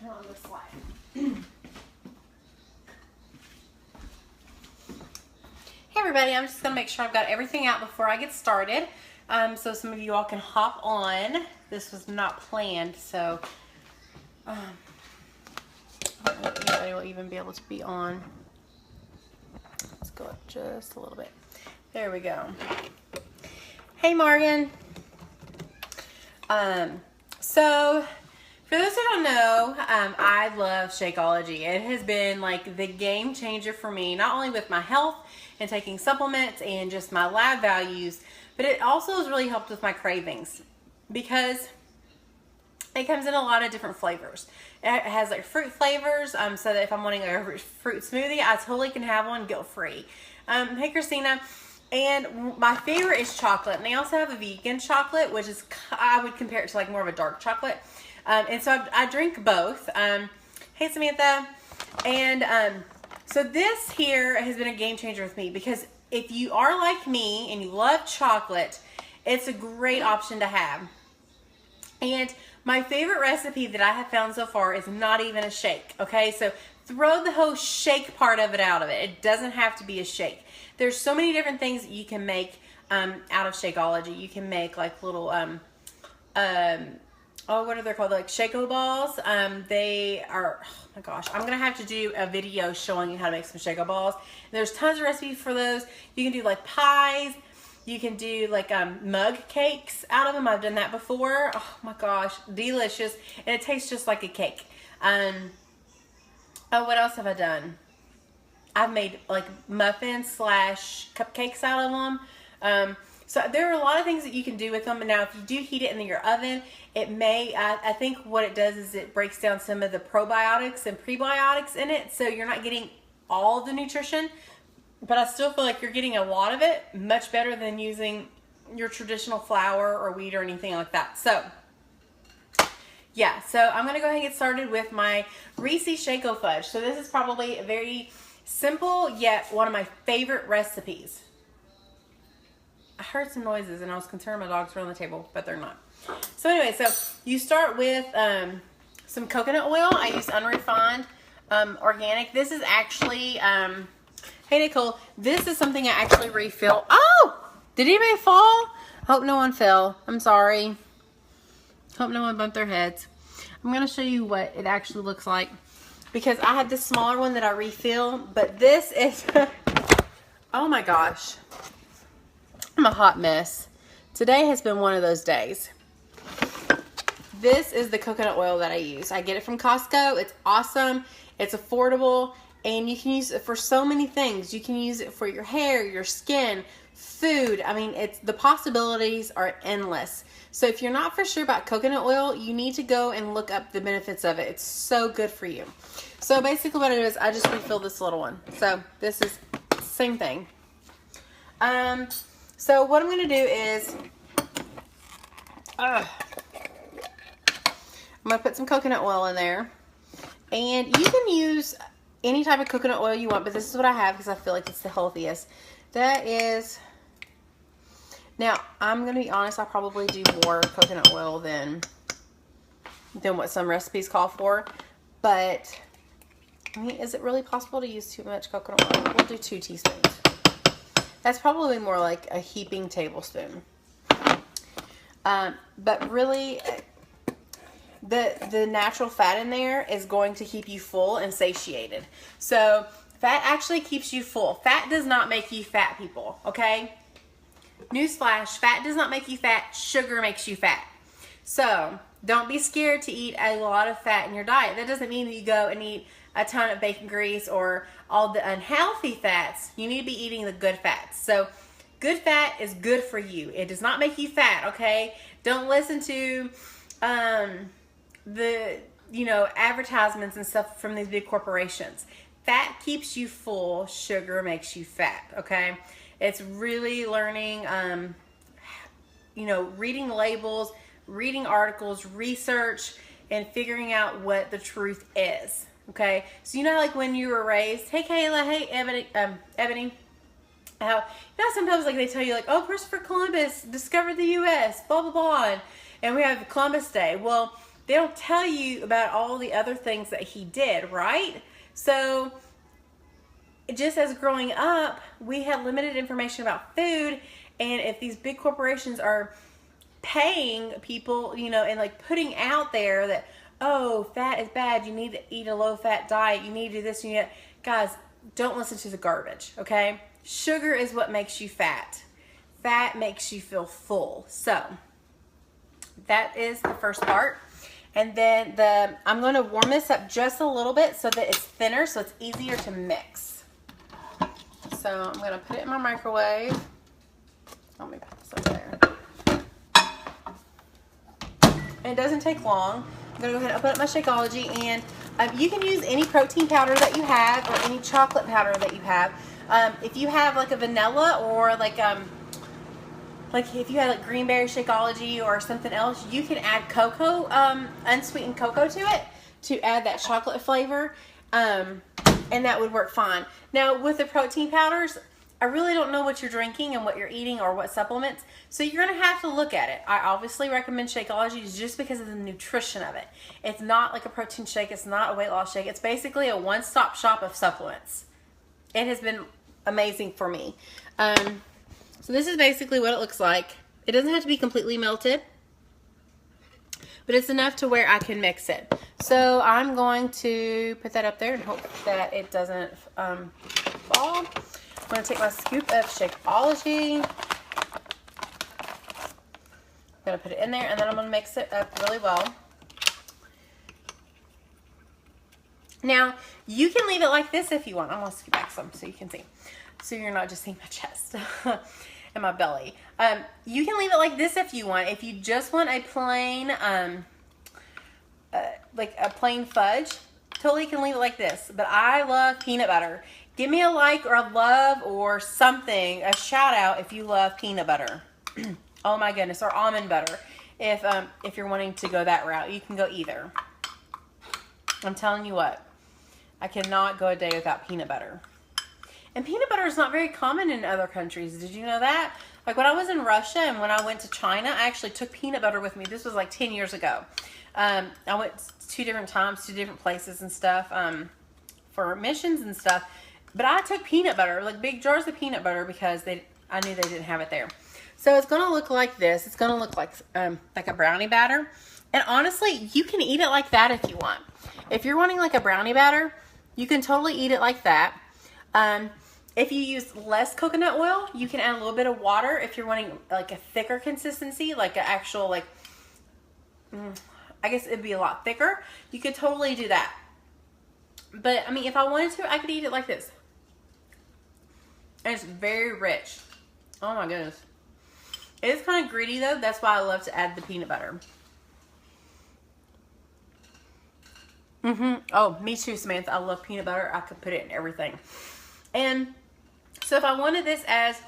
turn on this light. Hey everybody, I'm just gonna make sure I've got everything out before I get started. So some of you all can hop on. This was not planned, so I don't know if anybody will even be able to be on. Let's go up just a little bit. There we go. Hey Morgan. So for those who don't know, I love Shakeology. It has been like the game changer for me, not only with my health and taking supplements and just my lab values, but it also has really helped with my cravings because it comes in a lot of different flavors. It has like fruit flavors, so that if I'm wanting a fruit smoothie, I totally can have one guilt-free. Hey Christina. And my favorite is chocolate. And they also have a vegan chocolate, which is, I would compare it to like more of a dark chocolate. And so I drink both. Hey Samantha. And so this here has been a game changer with me because if you are like me and you love chocolate, it's a great option to have. And my favorite recipe that I have found so far is not even a shake. Okay, so throw the whole shake part of it out of it. It doesn't have to be a shake. There's so many different things that you can make out of Shakeology. You can make like little, what are they called? Like Shako balls. They are, oh my gosh, I'm going to have to do a video showing you how to make some Shako balls. There's tons of recipes for those. You can do like pies. You can do like mug cakes out of them. I've done that before. Oh my gosh, delicious. And it tastes just like a cake. Oh, what else have I done? I've made like muffins / cupcakes out of them. So there are a lot of things that you can do with them. And now if you do heat it in your oven, it may, I think what it does is it breaks down some of the probiotics and prebiotics in it. So you're not getting all the nutrition, but I still feel like you're getting a lot of it, much better than using your traditional flour or wheat or anything like that. So yeah, so I'm going to go ahead and get started with my Reese's Shako Fudge. So this is probably a very simple yet one of my favorite recipes. I heard some noises and I was concerned my dogs were on the table, but they're not. So anyway, so you start with some coconut oil. I use unrefined organic. This is actually, hey Nicole, this is something I actually refill. Oh, did anybody fall? Hope no one fell. I'm sorry. Hope no one bumped their heads. I'm going to show you what it actually looks like because I have this smaller one that I refill, but this is, oh my gosh. I'm a hot mess. Today has been one of those days. This is the coconut oil that I use. I get it from Costco. It's awesome. It's affordable. And you can use it for so many things. You can use it for your hair, your skin, food. I mean, the possibilities are endless. So if you're not for sure about coconut oil, you need to go and look up the benefits of it. It's so good for you. So basically what it is, I just refill this little one. So this is the same thing. So what I'm going to do is, I'm going to put some coconut oil in there. And you can use any type of coconut oil you want, but this is what I have because I feel like it's the healthiest. That is, now I'm going to be honest, I probably do more coconut oil than what some recipes call for. But, I mean, is it really possible to use too much coconut oil? We'll do 2 teaspoons. That's probably more like a heaping tablespoon. But really, the natural fat in there is going to keep you full and satiated. So fat actually keeps you full. Fat does not make you fat, people, okay? Newsflash, fat does not make you fat. Sugar makes you fat. So don't be scared to eat a lot of fat in your diet. That doesn't mean that you go and eat a ton of bacon grease or all the unhealthy fats. You need to be eating the good fats. So good fat is good for you. It does not make you fat, okay? Don't listen to the advertisements and stuff from these big corporations. Fat keeps you full, sugar makes you fat, okay? It's really learning, reading labels, reading articles, research, and figuring out what the truth is, okay? So like when you were raised, hey Kayla, hey Ebony, how, sometimes like they tell you like, oh, Christopher Columbus discovered the U.S., blah, blah, blah, and we have Columbus Day. Well, they don't tell you about all the other things that he did, right? So just as growing up, we had limited information about food, and if these big corporations are paying people, you know, and like putting out there that, oh, fat is bad, you need to eat a low-fat diet, you need to do this, you need that. Guys, don't listen to the garbage, okay? Sugar is what makes you fat. Fat makes you feel full. So that is the first part. And then I'm going to warm this up just a little bit so that it's thinner, so it's easier to mix. So I'm going to put it in my microwave. Let me put this over there. And it doesn't take long. I'm going to go ahead and open up my Shakeology, and you can use any protein powder that you have or any chocolate powder that you have. If you have like a vanilla or like if you had like Greenberry Shakeology or something else, you can add cocoa, unsweetened cocoa to it to add that chocolate flavor, and that would work fine. Now with the protein powders, I really don't know what you're drinking and what you're eating or what supplements, so you're going to have to look at it. I obviously recommend Shakeology just because of the nutrition of it. It's not like a protein shake. It's not a weight loss shake. It's basically a one-stop shop of supplements. It has been amazing for me. So this is basically what it looks like. It doesn't have to be completely melted, but it's enough to where I can mix it. So I'm going to put that up there and hope that it doesn't fall. I'm going to take my scoop of Shakeology. I'm going to put it in there, and then I'm going to mix it up really well. Now, you can leave it like this if you want. I'm going to scoop back some so you can see. So you're not just seeing my chest and my belly. You can leave it like this if you want. If you just want a plain, like a plain fudge, totally can leave it like this. But I love peanut butter. Give me a like or a love or something, a shout out if you love peanut butter. Oh my goodness, or almond butter. If you're wanting to go that route, you can go either. I'm telling you what, I cannot go a day without peanut butter. And peanut butter is not very common in other countries. Did you know that? Like when I was in Russia and when I went to China, I actually took peanut butter with me. This was like 10 years ago. I went 2 different times to different places and stuff for missions and stuff. But I took peanut butter, like big jars of peanut butter, because I knew they didn't have it there. So it's going to look like this. It's going to look like a brownie batter. And honestly, you can eat it like that if you want. If you're wanting like a brownie batter, you can totally eat it like that. If you use less coconut oil, you can add a little bit of water. If you're wanting like a thicker consistency, like an actual like, I guess it'd be a lot thicker. You could totally do that. But I mean, if I wanted to, I could eat it like this. And it's very rich. Oh my goodness. It is kind of gritty though. That's why I love to add the peanut butter. Oh, me too, Samantha. I love peanut butter. I could put it in everything. And so if I wanted this as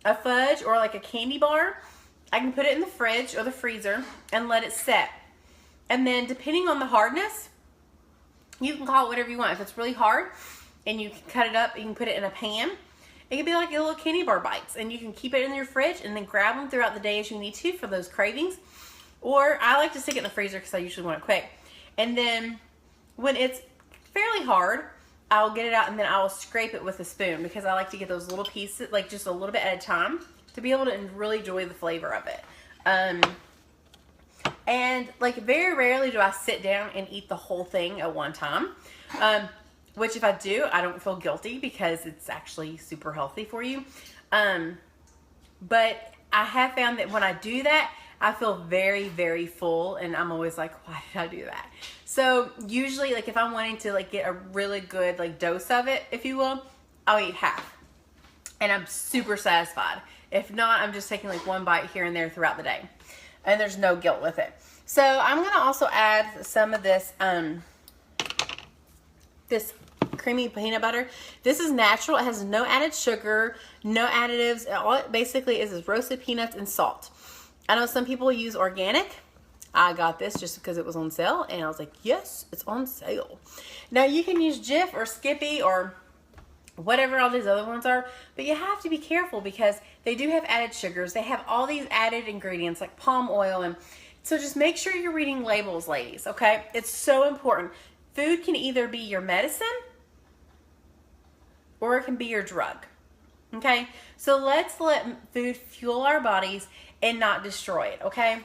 a fudge or like a candy bar, I can put it in the fridge or the freezer and let it set. And then depending on the hardness, you can call it whatever you want. If it's really hard and you can cut it up, you can put it in a pan. It could be like a little candy bar bites, and you can keep it in your fridge and then grab them throughout the day as you need to for those cravings. Or I like to stick it in the freezer because I usually want it quick. And then when it's fairly hard, I'll get it out and then I will scrape it with a spoon because I like to get those little pieces, like just a little bit at a time, to be able to really enjoy the flavor of it. And like very rarely do I sit down and eat the whole thing at one time. Which if I do, I don't feel guilty because it's actually super healthy for you. But I have found that when I do that, I feel very, very full, and I'm always like, why did I do that? So usually, like if I'm wanting to like get a really good like dose of it, if you will, I'll eat half, and I'm super satisfied. If not, I'm just taking like one bite here and there throughout the day, and there's no guilt with it. So I'm gonna also add some of this this creamy peanut butter. This is natural. It has no added sugar, no additives. All it basically is roasted peanuts and salt. I know some people use organic. I got this just because it was on sale, and I was like, yes, it's on sale. Now you can use Jif or Skippy or whatever all these other ones are, but you have to be careful because they do have added sugars. They have all these added ingredients like palm oil, and So just make sure you're reading labels, ladies, okay? It's so important. Food can either be your medicine or it can be your drug, okay? So let's let food fuel our bodies and not destroy it, okay?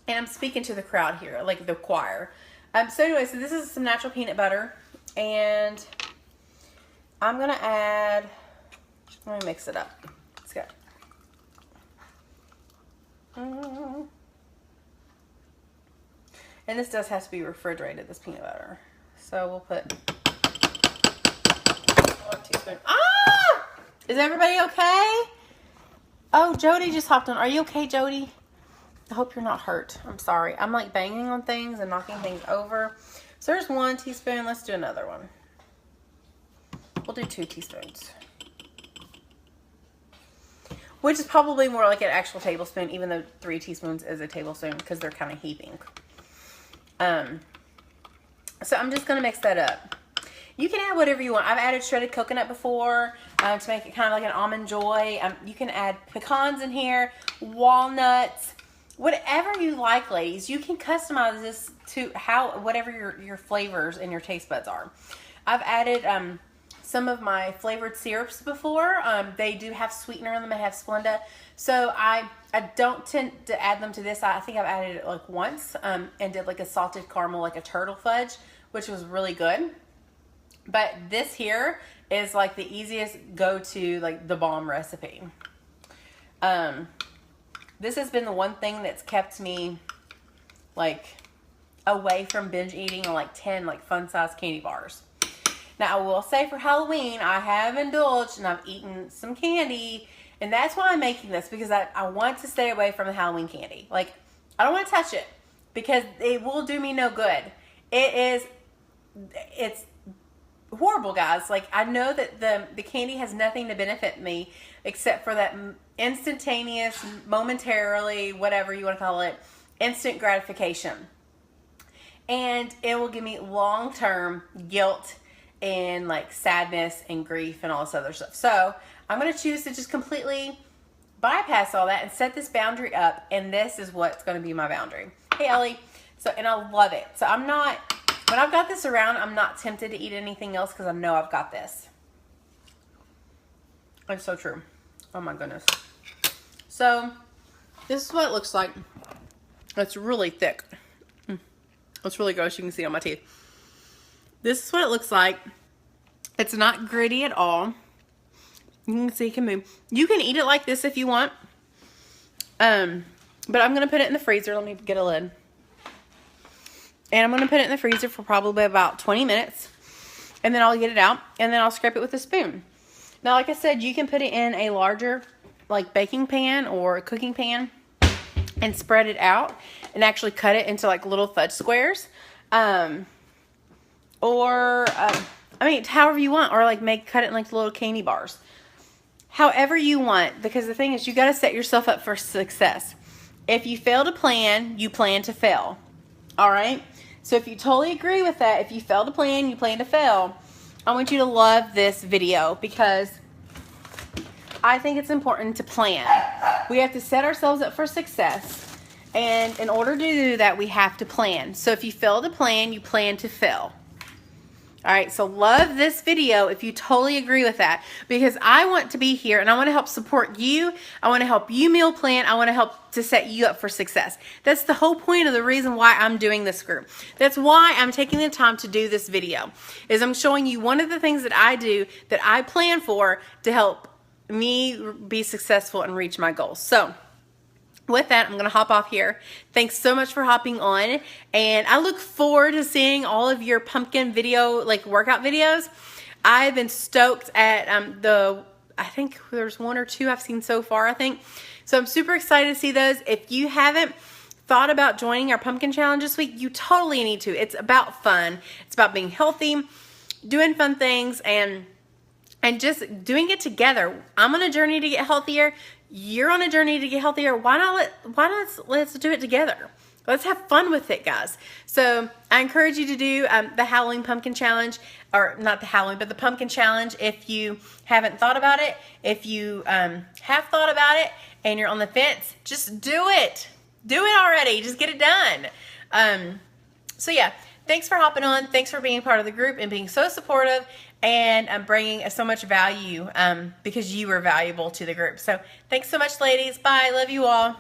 And I'm speaking to the crowd here, like the choir. So anyway, so this is some natural peanut butter, and I'm gonna add, let me mix it up. Let's go. And this does have to be refrigerated, this peanut butter. So we'll put 1 teaspoon. Ah! Is everybody okay? Oh, Jody just hopped on. Are you okay, Jody? I hope you're not hurt. I'm sorry. I'm like banging on things and knocking things over. So there's 1 teaspoon. Let's do another one. We'll do 2 teaspoons. Which is probably more like an actual tablespoon, even though 3 teaspoons is a tablespoon because they're kind of heaping. So I'm just going to mix that up. You can add whatever you want. I've added shredded coconut before to make it kind of like an almond joy. You can add pecans in here, walnuts, whatever you like, ladies. You can customize this to whatever your flavors and your taste buds are. I've added some of my flavored syrups before. They do have sweetener in them. They have Splenda. So I don't tend to add them to this. I think I've added it like once and did like a salted caramel, like a turtle fudge, which was really good. But this here is like the easiest go-to, like the bomb recipe. This has been the one thing that's kept me like away from binge eating on like 10 like fun-sized candy bars. Now I will say for Halloween, I have indulged and I've eaten some candy, and that's why I'm making this, because I want to stay away from the Halloween candy. Like, I don't want to touch it because it will do me no good. It's horrible, guys. Like, I know that the candy has nothing to benefit me except for that instantaneous, momentarily, whatever you want to call it, instant gratification. And it will give me long-term guilt and like sadness and grief and all this other stuff. So I'm going to choose to just completely bypass all that and set this boundary up. And this is what's going to be my boundary. Hey, Ellie. So, and I love it. So when I've got this around, I'm not tempted to eat anything else because I know I've got this. It's so true. Oh my goodness. So this is what it looks like. It's really thick. It's really gross. You can see it on my teeth. This is what it looks like. It's not gritty at all. You can see it can move. You can eat it like this if you want. But I'm going to put it in the freezer. Let me get a lid. And I'm going to put it in the freezer for probably about 20 minutes. And then I'll get it out. And then I'll scrape it with a spoon. Now, like I said, you can put it in a larger like baking pan or a cooking pan and spread it out and actually cut it into like little fudge squares. I mean, however you want, or like cut it in like little candy bars. However you want, because the thing is, you got to set yourself up for success. If you fail to plan, you plan to fail. All right? So if you totally agree with that, if you fail to plan, you plan to fail, I want you to love this video because I think it's important to plan. We have to set ourselves up for success. And in order to do that, we have to plan. So if you fail to plan, you plan to fail. All right, so love this video if you totally agree with that, because I want to be here and I want to help support you. I want to help you meal plan. I want to help to set you up for success. That's the whole point of the reason why I'm doing this group. That's why I'm taking the time to do this video, is I'm showing you one of the things that I do that I plan for to help me be successful and reach my goals. So with that, I'm going to hop off here. Thanks so much for hopping on. And I look forward to seeing all of your pumpkin video, like workout videos. I've been stoked at I think there's 1 or 2 I've seen so far, I think. So I'm super excited to see those. If you haven't thought about joining our pumpkin challenge this week, you totally need to. It's about fun. It's about being healthy, doing fun things, and just doing it together. I'm on a journey to get healthier. You're on a journey to get healthier. Why not let's do it together. Let's have fun with it, guys. So I encourage you to do the Halloween Pumpkin Challenge, or not the Halloween, but the Pumpkin Challenge if you haven't thought about it. If you have thought about it and you're on the fence, just do it. Do it already. Just get it done. So yeah, thanks for hopping on. Thanks for being part of the group and being so supportive and bringing so much value because you were valuable to the group. So thanks so much, ladies. Bye. Love you all.